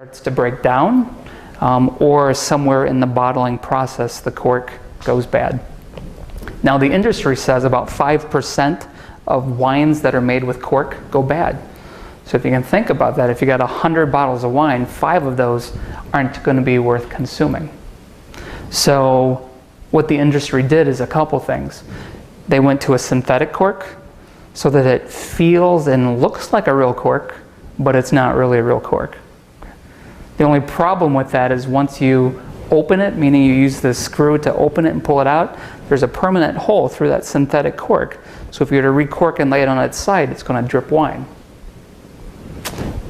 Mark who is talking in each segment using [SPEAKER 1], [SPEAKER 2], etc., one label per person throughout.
[SPEAKER 1] starts to break down, or somewhere in the bottling process the cork goes bad. Now the industry says about 5% of wines that are made with cork go bad. So if you can think about that, if you got 100 bottles of wine, 5 of those aren't going to be worth consuming. So what the industry did is a couple things. They went to a synthetic cork so that it feels and looks like a real cork, but it's not really a real cork. The only problem with that is once you open it, meaning you use the screw to open it and pull it out, there's a permanent hole through that synthetic cork. So if you were to recork and lay it on its side, it's going to drip wine.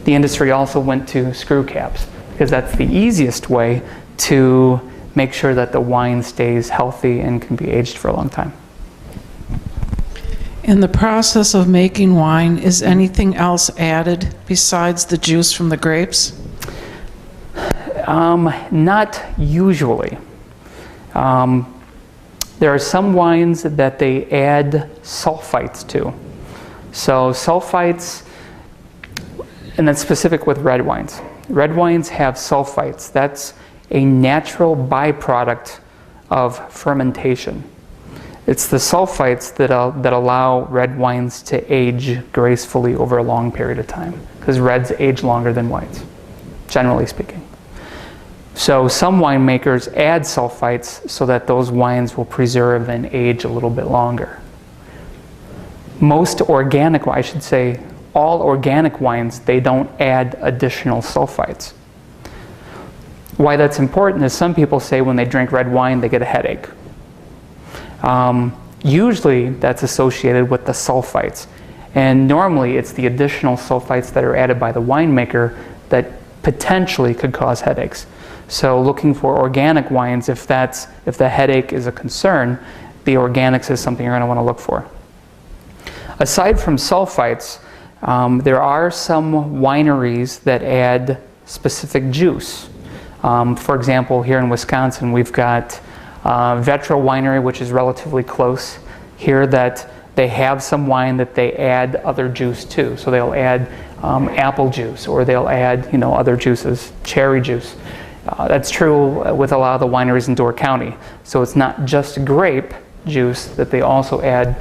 [SPEAKER 1] The industry also went to screw caps because that's the easiest way to make sure that the wine stays healthy and can be aged for a long time.
[SPEAKER 2] In the process of making wine, is anything else added besides the juice from the grapes?
[SPEAKER 1] Not usually. There are some wines that they add sulfites to. So sulfites, and that's specific with red wines. Red wines have sulfites. That's a natural byproduct of fermentation. It's the sulfites that allow red wines to age gracefully over a long period of time, because reds age longer than whites, generally speaking. So some winemakers add sulfites so that those wines will preserve and age a little bit longer. Most organic, I should say, all organic wines, they don't add additional sulfites. Why that's important is some people say when they drink red wine, they get a headache. Usually that's associated with the sulfites. And normally it's the additional sulfites that are added by the winemaker that potentially could cause headaches. So looking for organic wines, if the headache is a concern, the organics is something you're going to want to look for. Aside from sulfites, there are some wineries that add specific juice. For example, here in Wisconsin, we've got Vetra Winery, which is relatively close here, that they have some wine that they add other juice to. So they'll add apple juice, or they'll add other juices, cherry juice. That's true with a lot of the wineries in Door County. So it's not just grape juice, that they also add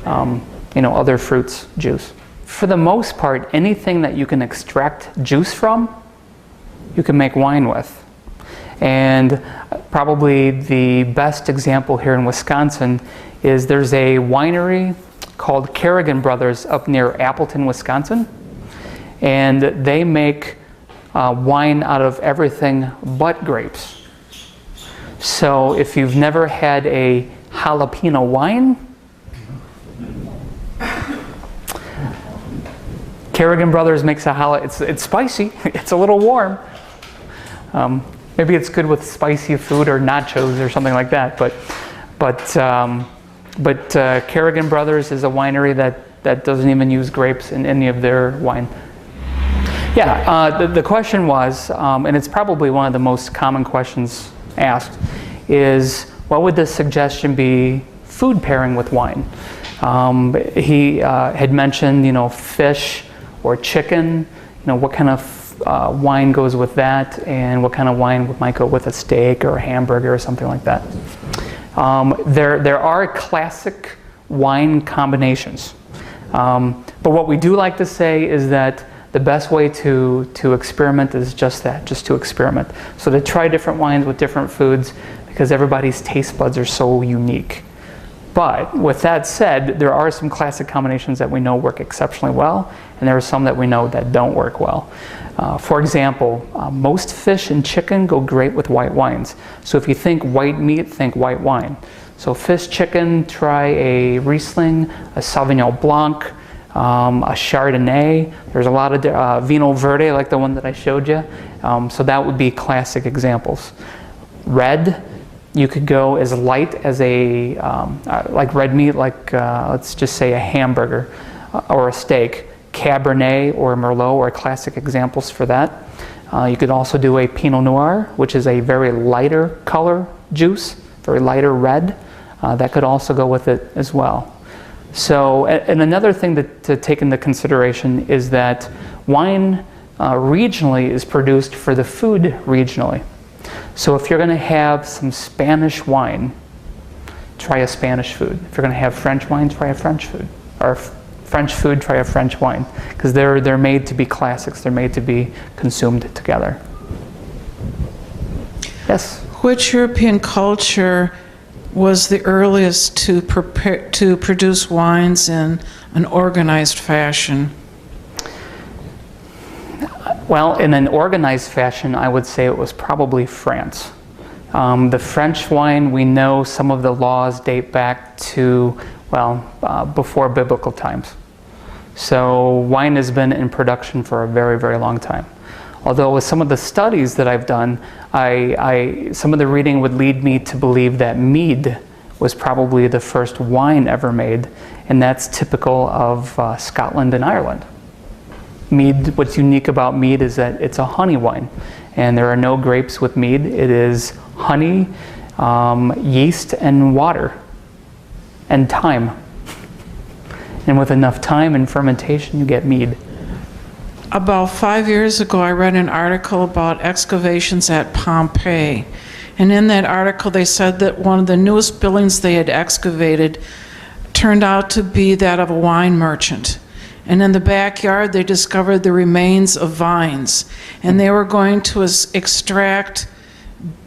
[SPEAKER 1] other fruits juice. For the most part, anything that you can extract juice from, you can make wine with. And probably the best example here in Wisconsin is there's a winery called Kerrigan Brothers up near Appleton, Wisconsin. And they make wine out of everything but grapes. So if you've never had a jalapeno wine, Kerrigan Brothers makes a jalapeno. It's spicy. It's a little warm. Maybe it's good with spicy food or nachos or something like that. But Kerrigan Brothers is a winery that doesn't even use grapes in any of their wine. Yeah, the question was, and it's probably one of the most common questions asked, is what would the suggestion be food pairing with wine? He had mentioned, fish or chicken. What kind of wine goes with that, and what kind of wine might go with a steak or a hamburger or something like that. There are classic wine combinations, but what we do like to say is that the best way to experiment is just that, just to experiment. So to try different wines with different foods, because everybody's taste buds are so unique. But with that said, there are some classic combinations that we know work exceptionally well, and there are some that we know that don't work well. For example, most fish and chicken go great with white wines. So if you think white meat, think white wine. So fish, chicken, try a Riesling, a Sauvignon Blanc, a Chardonnay. There's a lot of Vino Verde, like the one that I showed you. So that would be classic examples. Red, you could go as light as like red meat, like let's just say a hamburger or a steak. Cabernet or Merlot are classic examples for that. You could also do a Pinot Noir, which is a very lighter color juice, very lighter red. That could also go with it as well. So, and another thing to take into consideration is that wine regionally is produced for the food regionally. So if you're going to have some Spanish wine, try a Spanish food. If you're going to have French wine, try a French food. Or French food, try a French wine. Because they're made to be classics. They're made to be consumed together. Yes?
[SPEAKER 2] Which European culture was the earliest to produce wines in an organized fashion?
[SPEAKER 1] Well, in an organized fashion, I would say it was probably France. The French wine, we know some of the laws date back to, well, before biblical times. So wine has been in production for a very, very long time. Although with some of the studies that I've done, some of the reading would lead me to believe that mead was probably the first wine ever made, and that's typical of Scotland and Ireland. Mead, what's unique about mead is that it's a honey wine, and there are no grapes with mead. It is honey, yeast, and water, and thyme. And with enough time and fermentation, you get mead.
[SPEAKER 2] About 5 years ago, I read an article about excavations at Pompeii. And in that article, they said that one of the newest buildings they had excavated turned out to be that of a wine merchant. And in the backyard, they discovered the remains of vines. And they were going to extract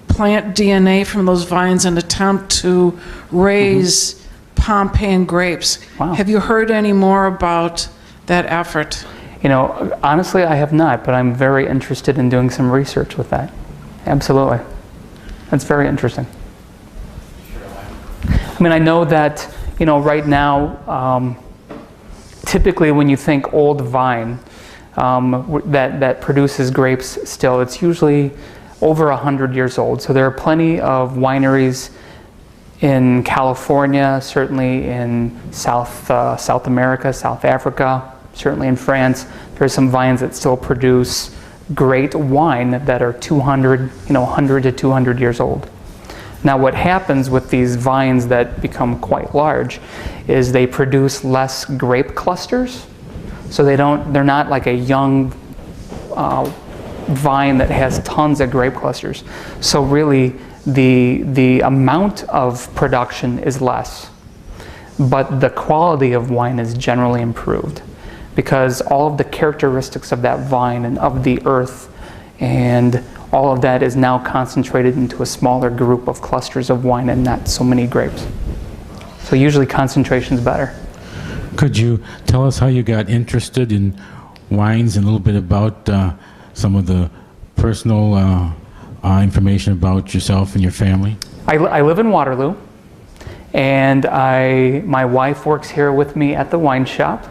[SPEAKER 2] plant DNA from those vines and attempt to raise Pompeian grapes.
[SPEAKER 1] Wow.
[SPEAKER 2] Have you heard any more about that effort?
[SPEAKER 1] You know, honestly, I have not, but I'm very interested in doing some research with that. Absolutely. That's very interesting. I mean, I know that, you know, right now, typically when you think old vine that produces grapes still, it's usually over 100 years old. So there are plenty of wineries in California, certainly in South America, South Africa, certainly in France. There are some vines that still produce great wine that are 100 to 200 years old. Now what happens with these vines that become quite large is they produce less grape clusters. So they're not like a young vine that has tons of grape clusters. So really the amount of production is less, but the quality of wine is generally improved, because all of the characteristics of that vine and of the earth and all of that is now concentrated into a smaller group of clusters of wine and not so many grapes. So usually concentration is better.
[SPEAKER 3] Could you tell us how you got interested in wines and a little bit about some of the personal information about yourself and your family?
[SPEAKER 1] I live in Waterloo, and my wife works here with me at the wine shop.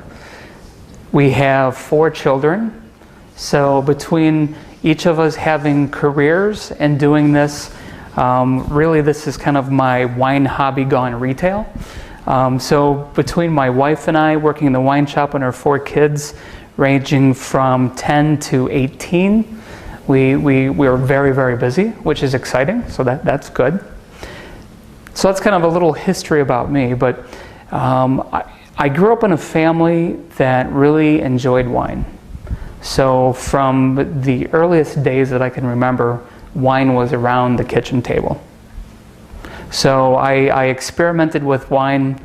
[SPEAKER 1] We have 4 children, so between each of us having careers and doing this, really this is kind of my wine hobby gone retail. So between my wife and I working in the wine shop and our 4 kids ranging from 10 to 18, we're very, very busy, which is exciting, so that's good. So that's kind of a little history about me, but I grew up in a family that really enjoyed wine. So from the earliest days that I can remember, wine was around the kitchen table. So I experimented with wine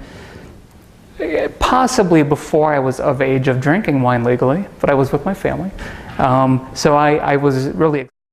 [SPEAKER 1] possibly before I was of age of drinking wine legally, but I was with my family. So I was really